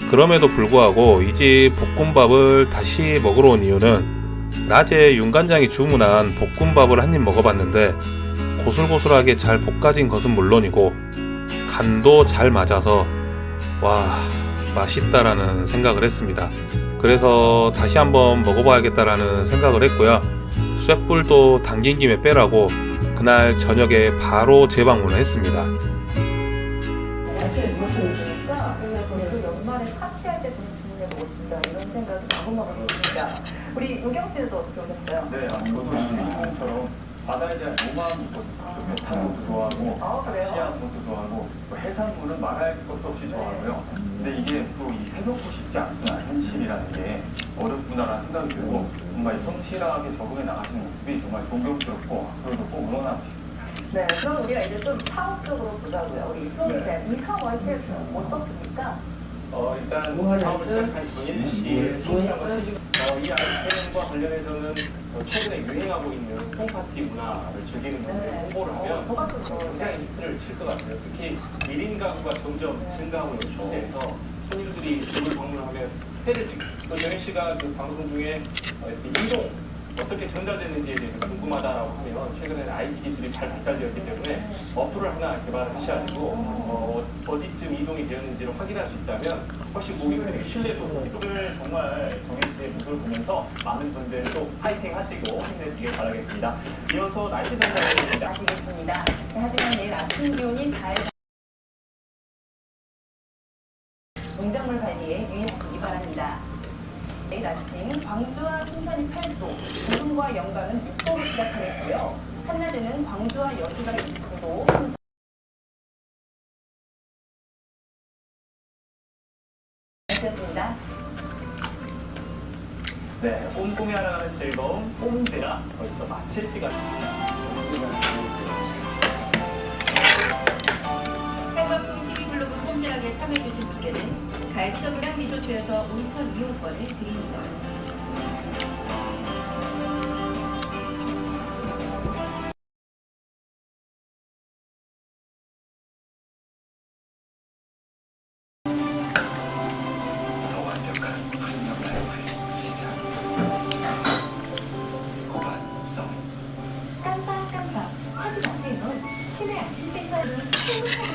그럼에도 불구하고 이 집 볶음밥을 다시 먹으러 온 이유는 낮에 윤간장이 주문한 볶음밥을 한 입 먹어봤는데 고슬고슬하게 잘 볶아진 것은 물론이고 간도 잘 맞아서 와, 맛있다라는 생각을 했습니다. 그래서 다시 한번 먹어봐야겠다라는 생각을 했고요. 쇳불도 당긴 김에 빼라고 그날 저녁에 바로 재방문을 했습니다. 연말에 파티할 때 좀 주문해보고 싶다 이런 생각이 마구마구 듭니다. 우리 우경 씨도 어떻게 오셨어요? 네, 저도 지금처럼 바다에 대한 로망부터 타는 것도 좋아하고 시야하는 것도 좋아하고 해산물은 말할 것도 없이 좋아하고요. 근데 이게 또 이 해놓고 싶지 않구나, 현실이라는 게 어렵구나라는 생각이 들고 정말 성실하게 적응해 나가시는 모습이 정말 존경스럽고 앞으로도 꼭 응원하고 싶습니다. 네, 그럼 우리가 이제 좀 사업적으로 보자고요. 우리 수홍쌤, 이 사업할 때 어떻습니까? 일단 사업을 시작한 정인 씨 성실함과 책임, 이 아이템과 관련해서는 최근에 유행하고 있는 홈파티 문화를 즐기는 분들 홍보를 하면 굉장히 히트를 칠 것 같아요. 특히 1인 가구가 점점 증가하고 있는 추세에서 손님들이 집을 방문하면 회를 찍고 또 정인 씨가 그 방송 중에 이동 어떻게 전달되는지에 대해서 궁금하다라고 하면 최근에는 IT 기술이 잘 발달되었기 때문에 어플을 하나 개발을 하셔가지고 어디쯤 이 이동이 되었는지를 확인할 수 있다면 훨씬 고객들에게 신뢰도를 정말 정현 씨의 모습을 보면서 많은 분들 또 파이팅 하시고 힘내시길 바라겠습니다. 이어서 날씨 전달해드립니다. 아시겠습니다. 하지만 내일 아침 기온이 4일 농작물 관리에 유의하시기 바랍니다. 내일 아침 광주와 순천이 8도, 부산과 영광은 6도로 시작하겠고요. 한낮에는 광주와 여수가 6도, 습니다 네, 꼼꼼히 알아가는 즐거움 꼼제가 벌써 마칠 시간입니다. 생방송 TV블로그 꼼지락에 참여해주신 분께는 갈비젓이랑 리조트에서 온천 이용권을 드립니다. 깜빡깜빡 하지 마세요. 치매 아침생활로 행복하게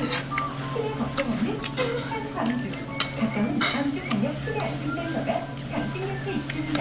치매 걱정 없는 행복한 광주. 가까운 광주 광역 치매 아침센터가 당신 옆에 있습니다.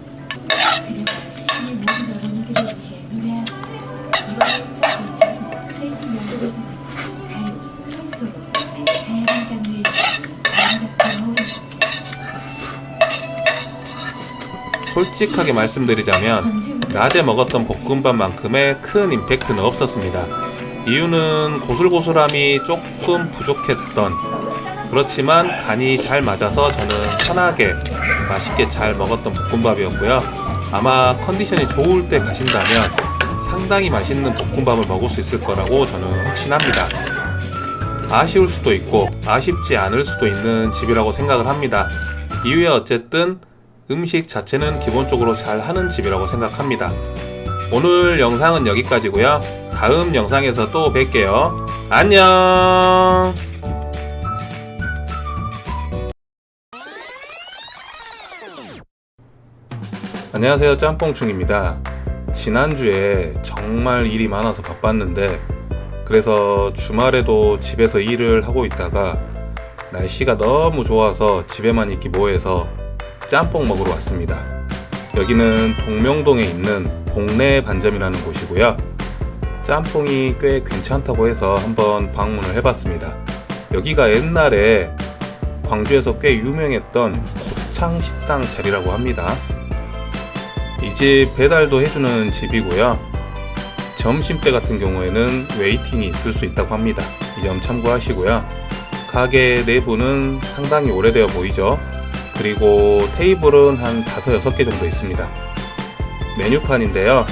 그리고 시신의 모든 여러분이 그를 위해 노래하고 이번에 수사팀처럼 80년대에서 가요, 팝송까지 다양한 장르의 아름답게 어우러집니다. 솔직하게 말씀드리자면 낮에 먹었던 볶음밥만큼의 큰 임팩트는 없었습니다. 이유는 고슬고슬함이 조금 부족했던, 그렇지만 간이 잘 맞아서 저는 편하게 맛있게 잘 먹었던 볶음밥이었고요. 아마 컨디션이 좋을 때 가신다면 상당히 맛있는 볶음밥을 먹을 수 있을 거라고 저는 확신합니다. 아쉬울 수도 있고 아쉽지 않을 수도 있는 집이라고 생각을 합니다. 이후에 어쨌든 음식 자체는 기본적으로 잘 하는 집이라고 생각합니다. 오늘 영상은 여기까지고요. 다음 영상에서 또 뵐게요. 안녕. 안녕하세요, 짬뽕충입니다. 지난주에 정말 일이 많아서 바빴는데, 그래서 주말에도 집에서 일을 하고 있다가 날씨가 너무 좋아서 집에만 있기 뭐해서 짬뽕 먹으러 왔습니다. 여기는 동명동에 있는 동네 반점이라는 곳이고요. 짬뽕이 꽤 괜찮다고 해서 한번 방문을 해봤습니다. 여기가 옛날에 광주에서 꽤 유명했던 고창 식당 자리라고 합니다. 이 집 배달도 해주는 집이고요. 점심때 같은 경우에는 웨이팅이 있을 수 있다고 합니다. 이 점 참고하시고요. 가게 내부는 상당히 오래되어 보이죠. 그리고 테이블은 한 5, 6개 정도 있습니다. 메뉴판인데요.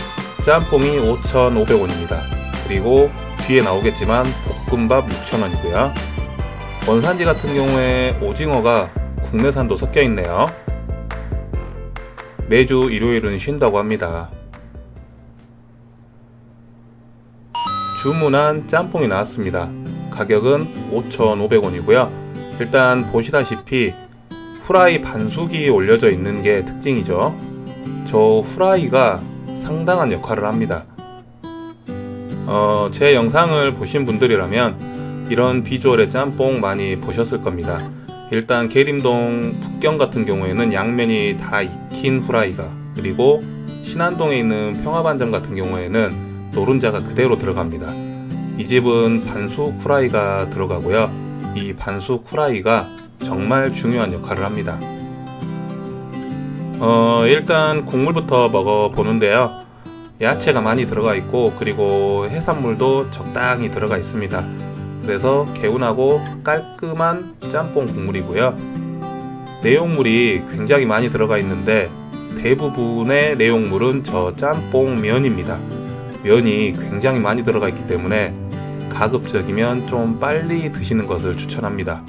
짬뽕이 5,500원입니다. 그리고 뒤에 나오겠지만 볶음밥 6,000원이고요. 원산지 같은 경우에 오징어가 국내산도 섞여 있네요. 매주 일요일은 쉰다고 합니다. 주문한 짬뽕이 나왔습니다. 가격은 5,500원이고요. 일단 보시다시피 후라이 반숙이 올려져 있는 게 특징이죠. 저 후라이가 상당한 역할을 합니다. 제 영상을 보신 분들이라면 이런 비주얼의 짬뽕 많이 보셨을 겁니다. 일단 계림동 북경 같은 경우에는 양면이 다 익힌 후라이가, 그리고 신안동에 있는 평화반점 같은 경우에는 노른자가 그대로 들어갑니다. 이 집은 반숙 후라이가 들어가고요. 이 반숙 후라이가 정말 중요한 역할을 합니다. 일단 국물부터 먹어보는데요. 야채가 많이 들어가 있고, 그리고 해산물도 적당히 들어가 있습니다. 그래서 개운하고 깔끔한 짬뽕 국물이고요. 내용물이 굉장히 많이 들어가 있는데 대부분의 내용물은 저 짬뽕 면입니다. 면이 굉장히 많이 들어가 있기 때문에 가급적이면 좀 빨리 드시는 것을 추천합니다.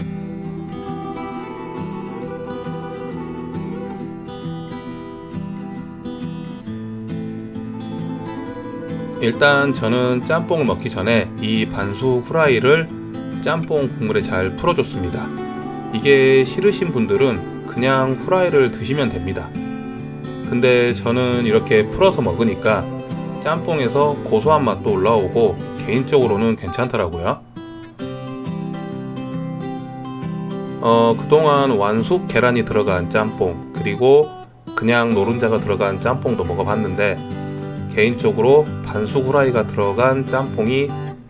일단 저는 짬뽕을 먹기 전에 이 반숙 후라이를 짬뽕 국물에 잘 풀어줬습니다. 이게 싫으신 분들은 그냥 후라이를 드시면 됩니다. 근데 저는 이렇게 풀어서 먹으니까 짬뽕에서 고소한 맛도 올라오고 개인적으로는 괜찮더라고요. 그동안 완숙 계란이 들어간 짬뽕, 그리고 그냥 노른자가 들어간 짬뽕도 먹어봤는데 개인적으로 반숙 후라이가 들어간 짬뽕이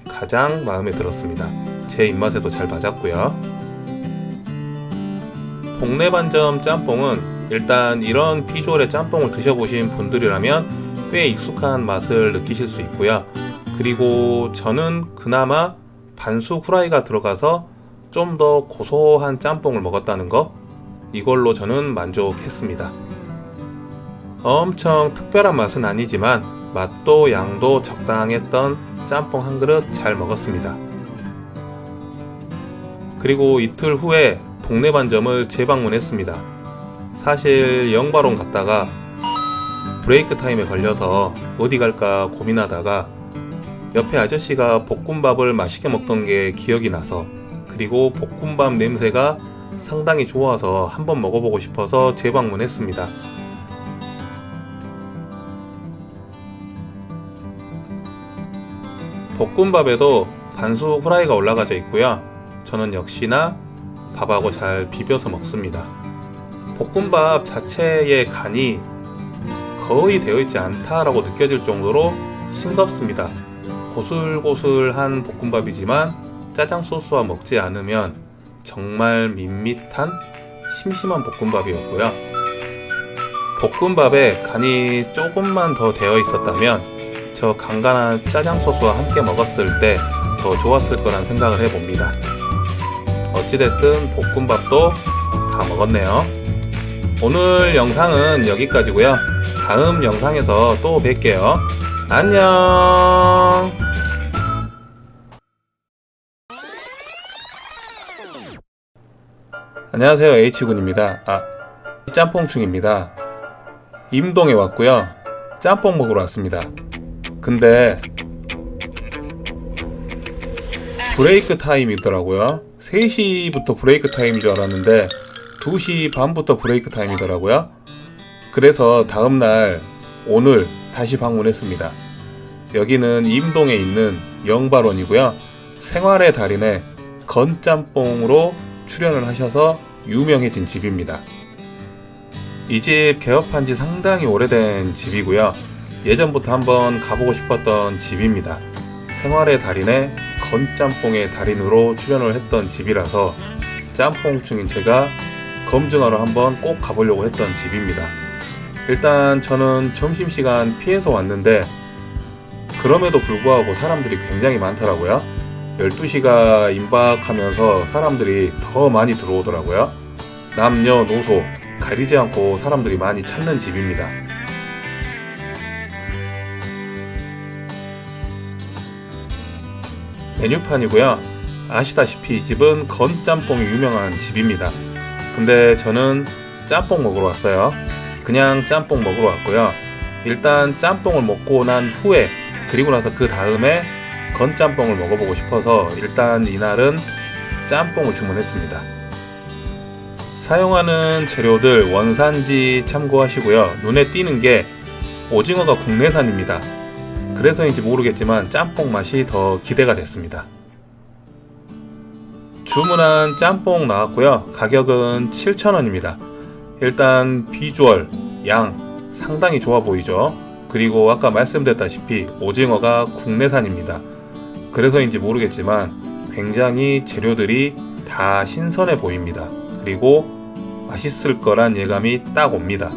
가장 마음에 들었습니다. 제 입맛에도 잘 맞았고요. 복내반점 짬뽕은 일단 이런 비주얼의 짬뽕을 드셔보신 분들이라면 꽤 익숙한 맛을 느끼실 수 있고요. 그리고 저는 그나마 반숙 후라이가 들어가서 좀 더 고소한 짬뽕을 먹었다는 거, 이걸로 저는 만족했습니다. 엄청 특별한 맛은 아니지만 맛도 양도 적당했던 짬뽕 한 그릇 잘 먹었습니다. 그리고 이틀 후에 복내반점을 재방문했습니다. 사실 영바론 갔다가 브레이크 타임에 걸려서 어디 갈까 고민하다가 옆에 아저씨가 볶음밥을 맛있게 먹던 게 기억이 나서, 그리고 볶음밥 냄새가 상당히 좋아서 한번 먹어보고 싶어서 재방문했습니다. 볶음밥에도 반숙 후라이가 올라가져 있고요. 저는 역시나 밥하고 잘 비벼서 먹습니다. 볶음밥 자체의 간이 거의 되어 있지 않다라고 느껴질 정도로 싱겁습니다. 고슬고슬한 볶음밥이지만 짜장 소스와 먹지 않으면 정말 밋밋한 심심한 볶음밥이었고요. 볶음밥에 간이 조금만 더 되어 있었다면 저 간간한 짜장 소스와 함께 먹었을 때 더 좋았을 거란 생각을 해봅니다. 어찌됐든 볶음밥도 다 먹었네요. 오늘 영상은 여기까지고요. 다음 영상에서 또 뵐게요. 안녕. 안녕하세요, H군입니다. 짬뽕충입니다. 임동에 왔고요. 짬뽕 먹으러 왔습니다. 근데 브레이크 타임이더라고요. 3시부터 브레이크 타임인 줄 알았는데 2시 반부터 브레이크 타임이더라고요. 그래서 다음날 오늘 다시 방문했습니다. 여기는 임동에 있는 영바론이고요. 생활의 달인의 건짬뽕으로 출연을 하셔서 유명해진 집입니다. 이 집 개업한 지 상당히 오래된 집이고요. 예전부터 한번 가보고 싶었던 집입니다. 생활의 달인의 건짬뽕의 달인으로 출연을 했던 집이라서 짬뽕충인 제가 검증하러 한번 꼭 가보려고 했던 집입니다. 일단 저는 점심시간 피해서 왔는데 그럼에도 불구하고 사람들이 굉장히 많더라고요. 12시가 임박하면서 사람들이 더 많이 들어오더라고요. 남녀노소 가리지 않고 사람들이 많이 찾는 집입니다. 메뉴판이고요. 아시다시피 이 집은 건짬뽕이 유명한 집입니다. 근데 저는 짬뽕 먹으러 왔어요. 그냥 짬뽕 먹으러 왔고요. 일단 짬뽕을 먹고 난 후에, 그리고 나서 그 다음에 건짬뽕을 먹어보고 싶어서 일단 이날은 짬뽕을 주문했습니다. 사용하는 재료들 원산지 참고하시고요. 눈에 띄는 게 오징어가 국내산입니다. 그래서인지 모르겠지만 짬뽕 맛이 더 기대가 됐습니다. 주문한 짬뽕 나왔고요. 가격은 7,000원입니다. 일단 비주얼, 양 상당히 좋아 보이죠. 그리고 아까 말씀드렸다시피 오징어가 국내산입니다. 그래서인지 모르겠지만 굉장히 재료들이 다 신선해 보입니다. 그리고 맛있을 거란 예감이 딱 옵니다.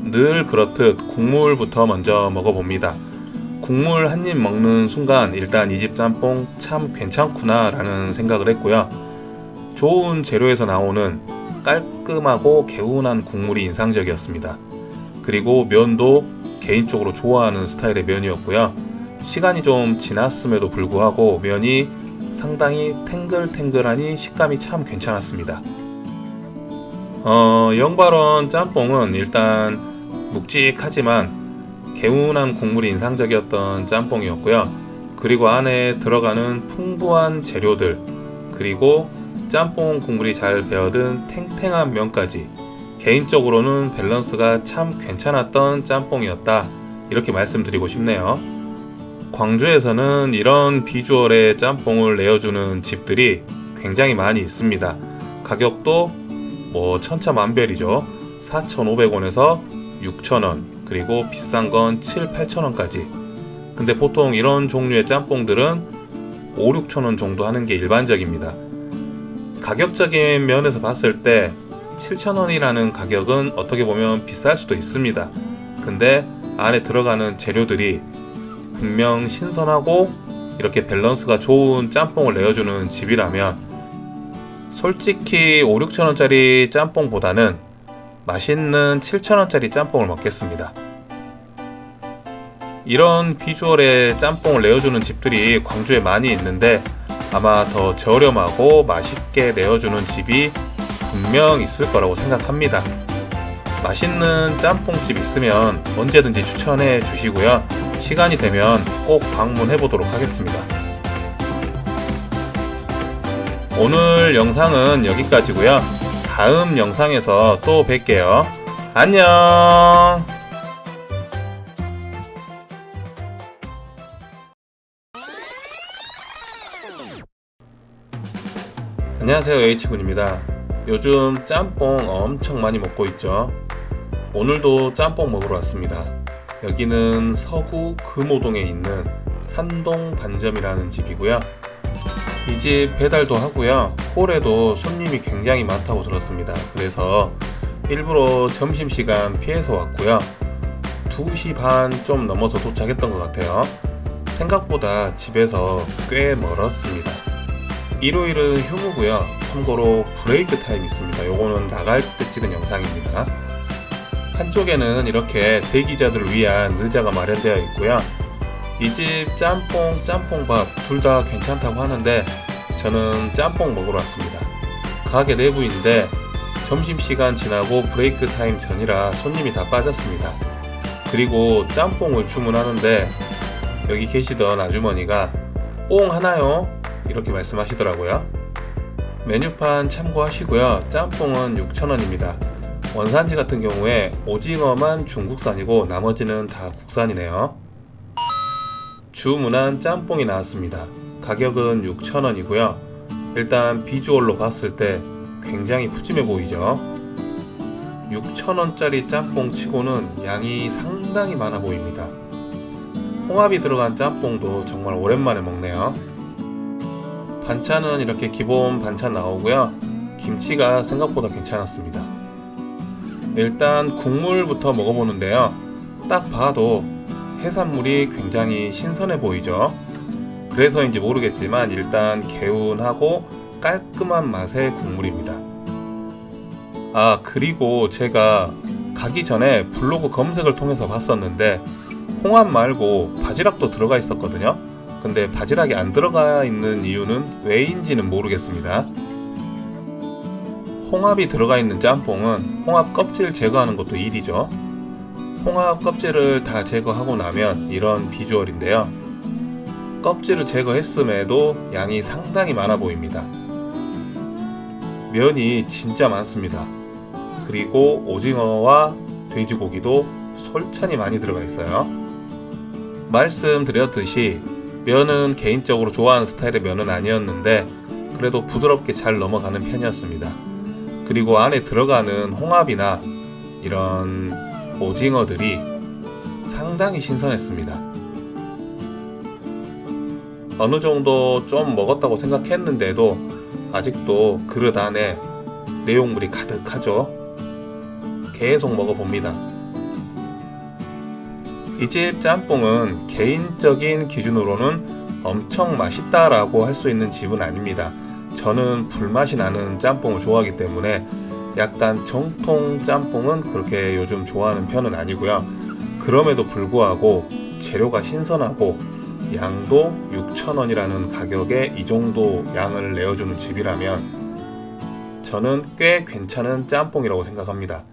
늘 그렇듯 국물부터 먼저 먹어봅니다. 국물 한 입 먹는 순간 일단 이 집 짬뽕 참 괜찮구나 라는 생각을 했고요. 좋은 재료에서 나오는 깔끔하고 개운한 국물이 인상적이었습니다. 그리고 면도 개인적으로 좋아하는 스타일의 면이었고요. 시간이 좀 지났음에도 불구하고 면이 상당히 탱글탱글하니 식감이 참 괜찮았습니다. 영발원 짬뽕은 일단 묵직하지만 개운한 국물이 인상적이었던 짬뽕이었고요. 그리고 안에 들어가는 풍부한 재료들, 그리고 짬뽕 국물이 잘 배어든 탱탱한 면까지 개인적으로는 밸런스가 참 괜찮았던 짬뽕이었다, 이렇게 말씀드리고 싶네요. 광주에서는 이런 비주얼의 짬뽕을 내어주는 집들이 굉장히 많이 있습니다. 가격도 천차만별이죠. 4,500원에서 6,000원, 그리고 비싼 건 7,000~8,000원까지. 근데 보통 이런 종류의 짬뽕들은 5,000~6,000원 정도 하는 게 일반적입니다. 가격적인 면에서 봤을 때 7,000원이라는 가격은 어떻게 보면 비쌀 수도 있습니다. 근데 안에 들어가는 재료들이 분명 신선하고 이렇게 밸런스가 좋은 짬뽕을 내어주는 집이라면 솔직히 5,000~6,000원짜리 짬뽕보다는 맛있는 7,000원짜리 짬뽕을 먹겠습니다. 이런 비주얼의 짬뽕을 내어주는 집들이 광주에 많이 있는데 아마 더 저렴하고 맛있게 내어주는 집이 분명 있을 거라고 생각합니다. 맛있는 짬뽕집 있으면 언제든지 추천해 주시고요. 시간이 되면 꼭 방문해 보도록 하겠습니다. 오늘 영상은 여기까지고요. 다음 영상에서 또 뵐게요. 안녕. 안녕하세요, H군입니다. 요즘 짬뽕 엄청 많이 먹고 있죠. 오늘도 짬뽕 먹으러 왔습니다. 여기는 서구 금오동에 있는 산동 반점이라는 집이고요. 이 집 배달도 하고요. 홀에도 손님이 굉장히 많다고 들었습니다. 그래서 일부러 점심시간 피해서 왔고요. 2시 반 좀 넘어서 도착했던 것 같아요. 생각보다 집에서 꽤 멀었습니다. 일요일은 휴무고요. 참고로 브레이크 타임 있습니다. 요거는 나갈 때 찍은 영상입니다. 한쪽에는 이렇게 대기자들을 위한 의자가 마련되어 있고요. 이 집 짬뽕, 짬뽕밥 둘 다 괜찮다고 하는데 저는 짬뽕 먹으러 왔습니다. 가게 내부인데 점심시간 지나고 브레이크 타임 전이라 손님이 다 빠졌습니다. 그리고 짬뽕을 주문하는데 여기 계시던 아주머니가 뽕 하나요? 이렇게 말씀하시더라고요. 메뉴판 참고하시고요. 짬뽕은 6,000원입니다. 원산지 같은 경우에 오징어만 중국산이고 나머지는 다 국산이네요. 주문한 짬뽕이 나왔습니다. 가격은 6,000원이고요. 일단 비주얼로 봤을 때 굉장히 푸짐해 보이죠. 6,000원짜리 짬뽕 치고는 양이 상당히 많아 보입니다. 홍합이 들어간 짬뽕도 정말 오랜만에 먹네요. 반찬은 이렇게 기본 반찬 나오고요. 김치가 생각보다 괜찮았습니다. 일단 국물부터 먹어보는데요. 딱 봐도 해산물이 굉장히 신선해 보이죠. 그래서인지 모르겠지만 일단 개운하고 깔끔한 맛의 국물입니다. 아, 그리고 제가 가기 전에 블로그 검색을 통해서 봤었는데 홍합 말고 바지락도 들어가 있었거든요. 근데 바지락이 안 들어가 있는 이유는 왜인지는 모르겠습니다. 홍합이 들어가 있는 짬뽕은 홍합 껍질 제거하는 것도 일이죠. 홍합 껍질을 다 제거하고 나면 이런 비주얼인데요. 껍질을 제거했음에도 양이 상당히 많아 보입니다. 면이 진짜 많습니다. 그리고 오징어와 돼지고기도 솔찬히 많이 들어가 있어요. 말씀드렸듯이 면은 개인적으로 좋아하는 스타일의 면은 아니었는데 그래도 부드럽게 잘 넘어가는 편이었습니다. 그리고 안에 들어가는 홍합이나 이런 오징어들이 상당히 신선했습니다. 어느 정도 좀 먹었다고 생각했는데도 아직도 그릇 안에 내용물이 가득하죠. 계속 먹어봅니다. 이 집 짬뽕은 개인적인 기준으로는 엄청 맛있다라고 할 수 있는 집은 아닙니다. 저는 불맛이 나는 짬뽕을 좋아하기 때문에 약간 정통 짬뽕은 그렇게 요즘 좋아하는 편은 아니고요. 그럼에도 불구하고 재료가 신선하고 양도 6,000원이라는 가격에 이 정도 양을 내어주는 집이라면 저는 꽤 괜찮은 짬뽕이라고 생각합니다.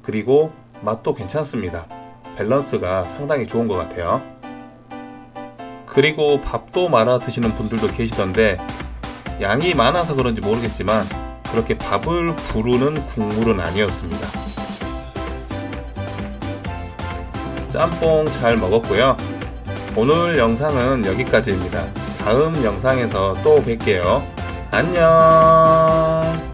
그리고 맛도 괜찮습니다. 밸런스가 상당히 좋은 것 같아요. 그리고 밥도 말아 드시는 분들도 계시던데 양이 많아서 그런지 모르겠지만 그렇게 밥을 부르는 국물은 아니었습니다. 짬뽕 잘 먹었고요. 오늘 영상은 여기까지입니다. 다음 영상에서 또 뵐게요. 안녕.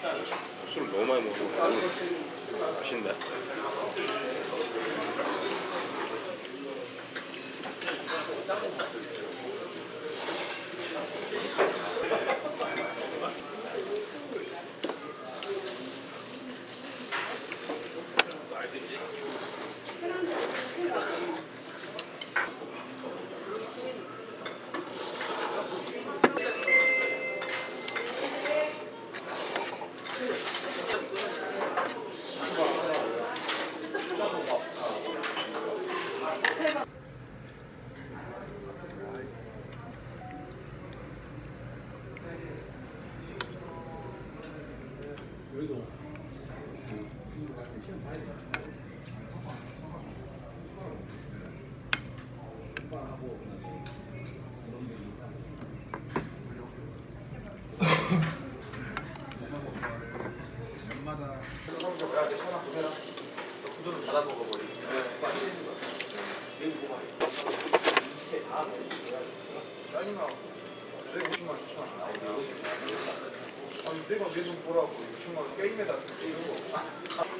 나 술을 너무 많이 먹어서 맛있네. 내가 내 돈 보라고 60만 원 게임에다 쓰고